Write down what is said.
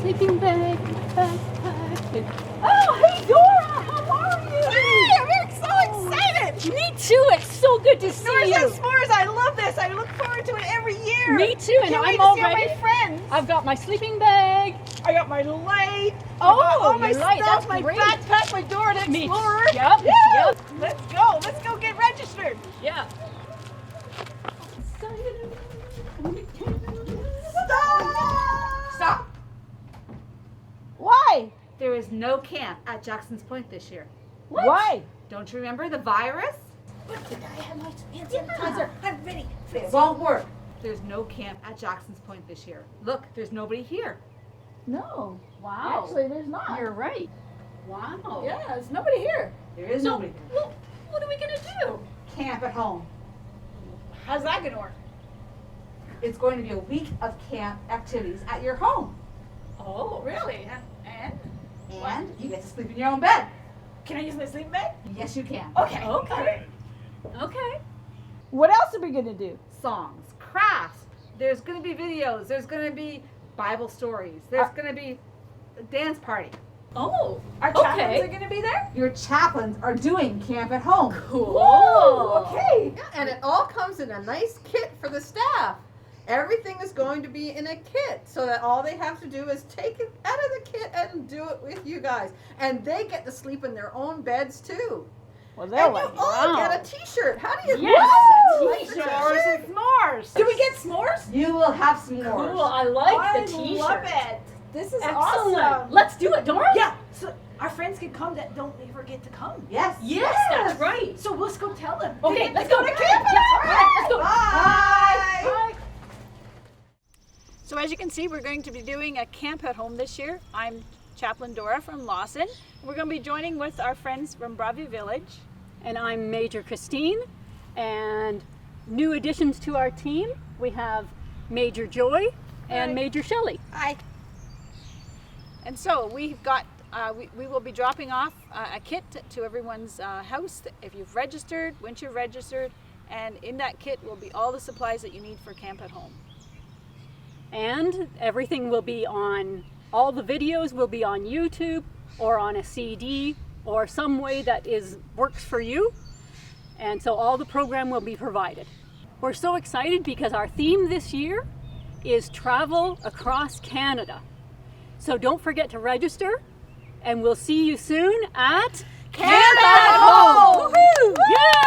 sleeping bag, backpack. Oh, hey Dora, how are you? Hey, I'm so excited! Me too. It's so good to see Snores you. and S'mores, I love this. I look forward to it every year. Me too, and Can't wait I'm to all see all ready. my friends. I've got my sleeping bag. I got my light. Oh, I got all my your light, stuff, that's my great. backpack, my Dora the Me. Explorer. Yep, Woo! yep. Let's go get registered. Yeah. Stop. Why? There is no camp at Jackson's Point this year. What? Why? Don't you remember the virus? I have my hand sanitizer. I'm ready. It won't work. There's no camp at Jackson's Point this year. Look, there's nobody here. No. Wow. Actually, there's not. You're right. Wow. Yeah, there's nobody here. There is nobody here. Well, what are we gonna do? Camp at home. How's that gonna work? It's going to be a week of camp activities at your home. Oh, really? And? And you get to sleep in your own bed. Can I use my sleeping bag? Yes, you can. Okay. Okay. Okay. What else are we gonna do? Songs, crafts. There's going to be videos. There's going to be Bible stories. There's going to be a dance party. Oh. Our chaplains are gonna be there? Your chaplains are doing camp at home. Cool. Whoa, okay. Yeah, and it all comes in a nice kit for the staff. Everything is going to be in a kit so that all they have to do is take it out of the kit and do it with you guys. And they get to sleep in their own beds too. Well, And they're you like, all wow. get a t-shirt. How do you Yes, Woo! a t-shirt. S'mores and s'mores. do we get s'mores? You will have s'mores. Cool. I like I the t-shirt. love it. This is Excellent. awesome. Let's do it, Dora. Yeah, so our friends can come that don't ever get to come. Yes. Yes, that's right. So let's go tell them. Okay, let's go. to Yeah, camp. all right, let's go. Bye. So as you can see, we're going to be doing a camp at home this year. I'm Chaplain Dora from Lawson. We're going to be joining with our friends from Broadview Village. And I'm Major Christine. And new additions to our team, we have Major Joy and Hi. Major Shelley. Hi. And so we've got, we will be dropping off a kit to everyone's house if you've registered, once you've registered, and in that kit will be all the supplies that you need for camp at home. And everything will be on, all the videos will be on YouTube or on a CD or some way that works for you. And so all the program will be provided. We're so excited because our theme this year is travel across Canada. So don't forget to register, and we'll see you soon at Camp at Home! Woohoo! Yeah!